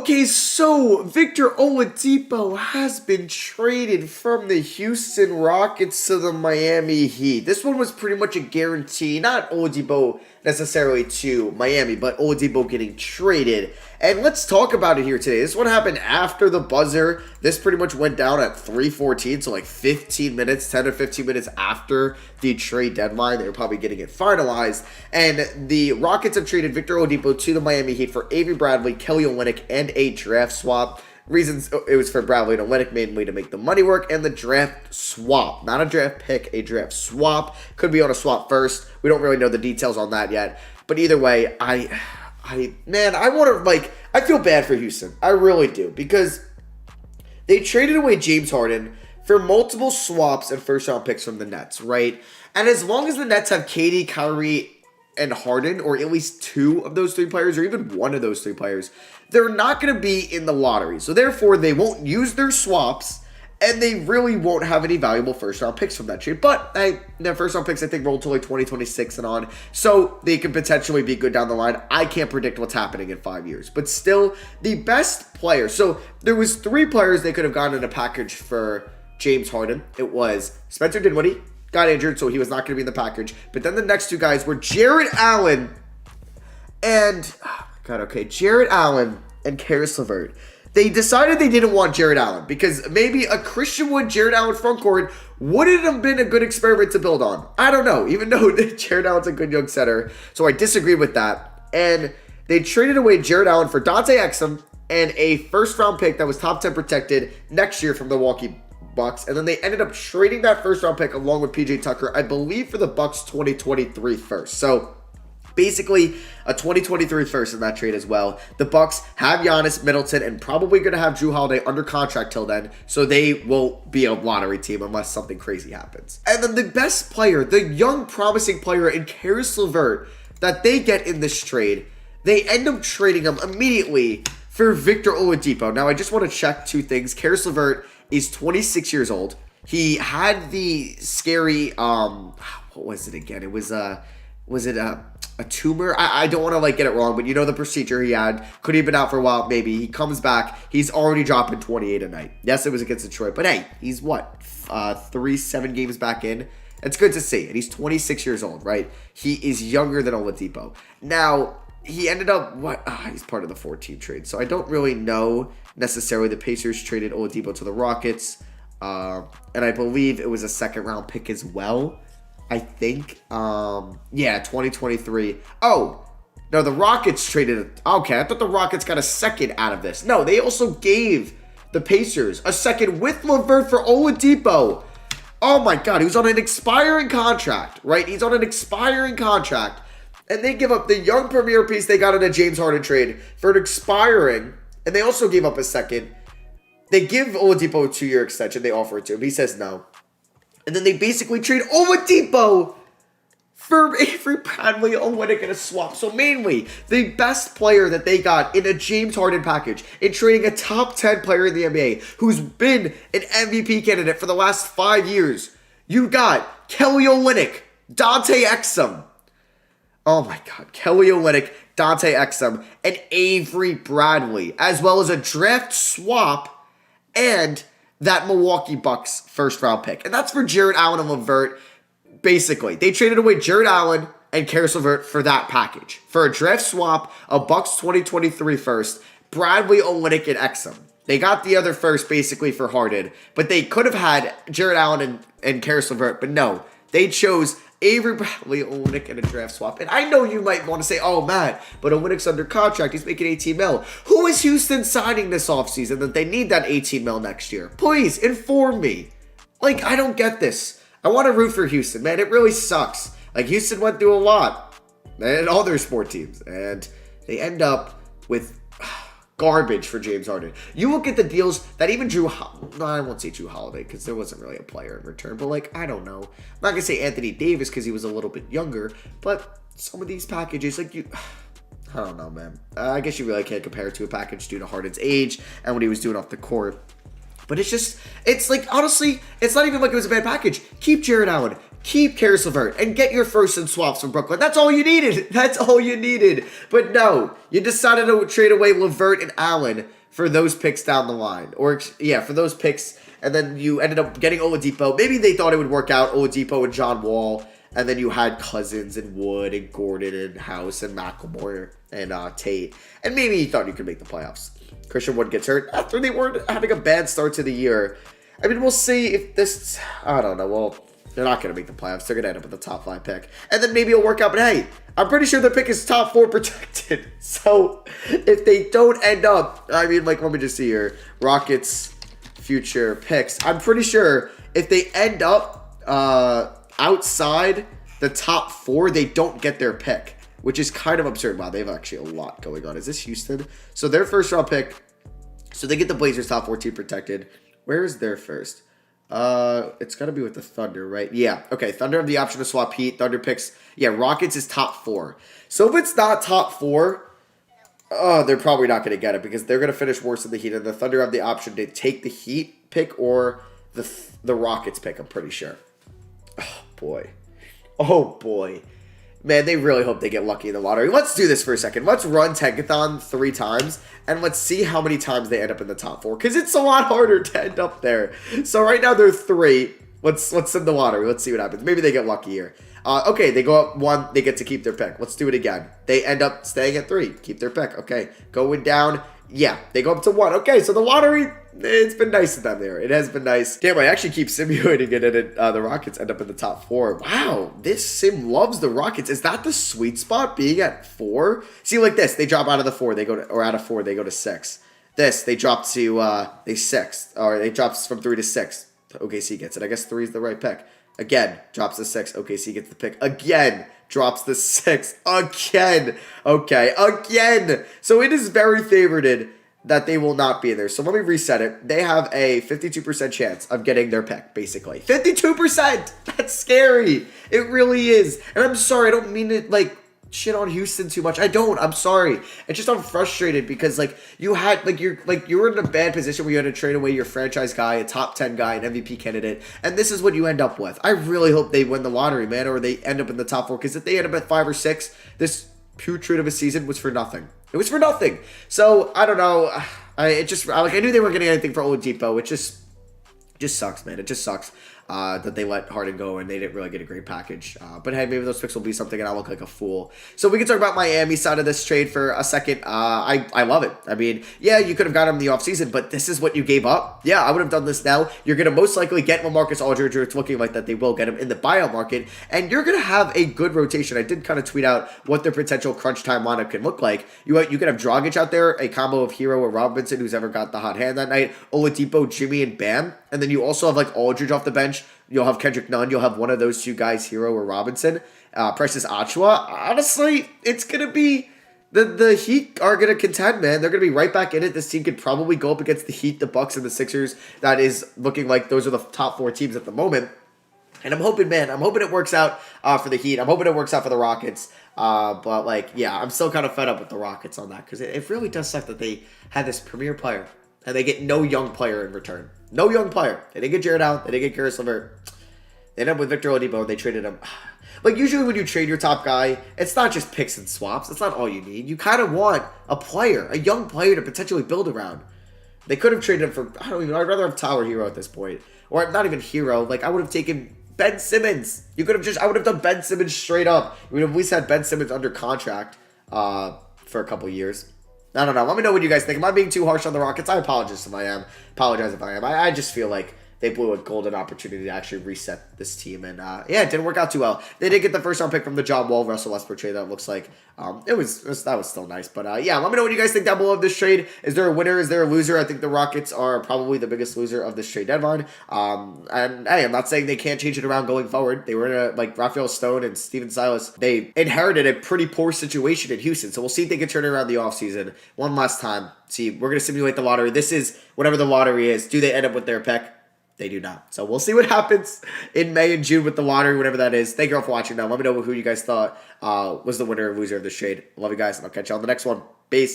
Okay, so Victor Oladipo has been traded from the Houston Rockets to the Miami Heat. This one was pretty much a guarantee, not Oladipo necessarily to Miami, but Oladipo getting traded. And let's talk about it here today. This one happened after the buzzer. This pretty much went down at 3:14, so like 15 minutes, 10 or 15 minutes after the trade deadline. They were probably getting it finalized. And the Rockets have traded Victor Oladipo to the Miami Heat for Avery Bradley, Kelly Olynyk, and a draft swap. Reasons it was for Bradley and Olynyk mainly to make the money work, and the draft swap, not a draft pick, a draft swap. Could be on a swap first. We don't really know the details on that yet. But either way, I want to, I feel bad for Houston. I really do. Because they traded away James Harden for multiple swaps and first-round picks from the Nets, right? And as long as the Nets have KD, Kyrie, and Harden, or at least two of those three players, or even one of those three players, they're not going to be in the lottery. So therefore, they won't use their swaps, and they really won't have any valuable first-round picks from that trade. But their first-round picks, I think, roll to like 2026 and on, so they could potentially be good down the line. I can't predict what's happening in 5 years. But still, the best player. So there was three players they could have gotten in a package for James Harden. It was Spencer Dinwiddie, got injured, so he was not going to be in the package. But then the next two guys were Jarrett Allen and Karis LeVert. They decided they didn't want Jarrett Allen because maybe a Christian Wood, Jarrett Allen frontcourt wouldn't have been a good experiment to build on. I don't know, even though Jarrett Allen's a good young center. So I disagree with that. And they traded away Jarrett Allen for Dante Exum and a first-round pick that was top 10 protected next year from the Milwaukee Bucks. And then they ended up trading that first-round pick along with PJ Tucker, I believe, for the Bucks 2023 first. So basically, a 2023 first in that trade as well. The Bucks have Giannis, Middleton, and probably going to have Jrue Holiday under contract till then, so they will be a lottery team unless something crazy happens. And then the best player, the young promising player in Karis LeVert that they get in this trade, they end up trading him immediately for Victor Oladipo. Now, I just want to check two things. Karis LeVert is 26 years old. He had the scary, what was it again? It was a tumor? I don't want to get it wrong, but you know the procedure he had. Could he have been out for a while? Maybe. He comes back. He's already dropping 28 a night. Yes, it was against Detroit, but hey, he's 7 games back in. It's good to see. And he's 26 years old, right? He is younger than Oladipo. Now, he ended up, he's part of the 14 trade, so I don't really know necessarily. The Pacers traded Oladipo to the Rockets, and I believe it was a second-round pick as well. I think, 2023. Oh, no, the Rockets traded it. Okay, I thought the Rockets got a second out of this. No, they also gave the Pacers a second with LeVert for Oladipo. Oh my God, he was on an expiring contract, right? He's on an expiring contract, and they give up the young premier piece they got in a James Harden trade for an expiring, and they also gave up a second. They give Oladipo a 2-year extension. They offer it to him. He says no. And then they basically trade Oladipo for Avery Bradley, Olynyk, and a swap. So mainly, the best player that they got in a James Harden package, in trading a top 10 player in the NBA, who's been an MVP candidate for the last 5 years. You got Kelly Olynyk, Dante Exum. Oh my God, Kelly Olynyk, Dante Exum, and Avery Bradley, as well as a draft swap and that Milwaukee Bucks first-round pick. And that's for Jarrett Allen and LeVert. Basically, they traded away Jarrett Allen and Karis LeVert for that package. For a draft swap, a Bucks 2023 first, Bradley, Olynyk, and Exum. They got the other first basically for Harden, but they could have had Jarrett Allen and Karis LeVert, but no. They chose Avery Bradley, Olynyk, and a draft swap. And I know you might want to say, oh, Matt, but Olynyk's under contract. He's making 18 mil. Who is Houston signing this offseason that they need that 18 mil next year? Please, inform me. I don't get this. I want to root for Houston, man. It really sucks. Houston went through a lot, and all their sport teams, and they end up with garbage for James Harden. You look at the deals that even I won't say Jrue Holiday because there wasn't really a player in return, but I don't know. I'm not going to say Anthony Davis because he was a little bit younger, but some of these packages, I don't know, man. I guess you really can't compare it to a package due to Harden's age and what he was doing off the court. But honestly, it's not even like it was a bad package. Keep Jarrett Allen. keep Karis LeVert and get your first and swaps from Brooklyn. That's all you needed. That's all you needed. But no, you decided to trade away LeVert and Allen for those picks down the line. Or, yeah, for those picks. And then you ended up getting Oladipo. Maybe they thought it would work out, Oladipo and John Wall. And then you had Cousins and Wood and Gordon and House and McLemore and Tate. And maybe you thought you could make the playoffs. Christian Wood gets hurt after they weren't having a bad start to the year. I mean, we'll see if this... I don't know. Well, they're not going to make the playoffs. They're going to end up with the top 5 pick. And then maybe it'll work out. But hey, I'm pretty sure the pick is top 4 protected. So if they don't end up... I mean, like, let me just see here. Rockets future picks. I'm pretty sure if they end up outside the top 4, they don't get their pick, which is kind of absurd. Wow, they have actually a lot going on. Is this Houston? So their first round pick, so they get the Blazers top 4 team protected. Where is their first? It's got to be with the Thunder, right? Yeah, okay. Thunder have the option to swap Heat. Thunder picks, yeah, Rockets is top 4. So if it's not top 4, they're probably not going to get it because they're going to finish worse than the Heat. And the Thunder have the option to take the Heat pick or the Rockets pick, I'm pretty sure. Oh, boy. Oh, boy. Man, they really hope they get lucky in the lottery. Let's do this for a second. Let's run Tankathon 3 times, and let's see how many times they end up in the top 4, because it's a lot harder to end up there. So right now they're 3. Let's send the lottery. Let's see what happens. Maybe they get lucky here. Okay, they go up 1. They get to keep their pick. Let's do it again. They end up staying at 3. Keep their pick. Okay, going down. Yeah, they go up to 1. Okay, so the lottery, it's been nice to them there. It has been nice. Damn, I actually keep simulating it, and the Rockets end up in the top 4. Wow, this sim loves the Rockets. Is that the sweet spot, being at 4? See, like this, they drop out of the 4, they go to, or out of 4, they go to 6. This, they drop to, they 6, or they drops from 3 to 6. OKC gets it. I guess 3 is the right pick. Again, drops to 6. OKC gets the pick. Again, drops to 6. Again. Okay, again. So it is very favored that they will not be in there. So let me reset it. They have a 52% chance of getting their pick, basically. 52%! That's scary. It really is. And I'm sorry, I don't mean to, like, shit on Houston too much. I don't. I'm sorry. It's just I'm frustrated because, like, you had, like, you were in a bad position where you had to trade away your franchise guy, a top 10 guy, an MVP candidate, and this is what you end up with. I really hope they win the lottery, man, or they end up in the top 4, because if they end up at 5 or 6, this putrid of a season was for nothing. It was for nothing. So, I don't know. I knew they weren't getting anything for Oladipo. It just sucks, man. It just sucks that they let Harden go and they didn't really get a great package. But hey, maybe those picks will be something and I'll look like a fool. So we can talk about Miami's side of this trade for a second. I love it. I mean, yeah, you could have got him in the offseason, but this is what you gave up. Yeah, I would have done this now. You're going to most likely get LaMarcus Aldridge, or it's looking like that they will get him in the buyout market, and you're going to have a good rotation. I did kind of tweet out what their potential crunch time lineup can look like. You could have Dragic out there, a combo of Hero or Robinson, who's ever got the hot hand that night, Oladipo, Jimmy, and Bam, and then you also have like Aldridge off the bench. You'll have Kendrick Nunn. You'll have one of those 2 guys, Hero or Robinson. Precious Achiuwa. Honestly, it's going to be... The Heat are going to contend, man. They're going to be right back in it. This team could probably go up against the Heat, the Bucks, and the Sixers. That is looking like those are the top 4 teams at the moment. And I'm hoping, man, it works out for the Heat. I'm hoping it works out for the Rockets. But, like, yeah, I'm still kind of fed up with the Rockets on that, because it really does suck that they had this premier player and they get no young player in return. No young player. They didn't get Jared Allen. They didn't get Karis LeVert. They ended up with Victor Oladipo, and they traded him. Like, usually when you trade your top guy, it's not just picks and swaps. It's not all you need. You kind of want a player, a young player to potentially build around. They could have traded him for, I'd rather have Tyler Hero at this point. Or not even Hero. Like, I would have taken Ben Simmons. I would have done Ben Simmons straight up. We would have at least had Ben Simmons under contract for a couple years. I don't know. Let me know what you guys think. Am I being too harsh on the Rockets? I apologize if I am. I just feel like they blew a golden opportunity to actually reset this team. And, yeah, it didn't work out too well. They did get the first round pick from the John Wall, Russell Westbrook trade, that looks like. That was still nice. But, yeah, let me know what you guys think down below of this trade. Is there a winner? Is there a loser? I think the Rockets are probably the biggest loser of this trade deadline. And, hey, I'm not saying they can't change it around going forward. They were in like, Raphael Stone and Steven Silas. They inherited a pretty poor situation in Houston. So we'll see if they can turn it around the offseason. One last time. See, we're going to simulate the lottery. This is whatever the lottery is. Do they end up with their pick? They do not. So we'll see what happens in May and June with the lottery, whatever that is. Thank you all for watching. Now, let me know who you guys thought was the winner or loser of this trade. Love you guys, and I'll catch you on the next one. Peace.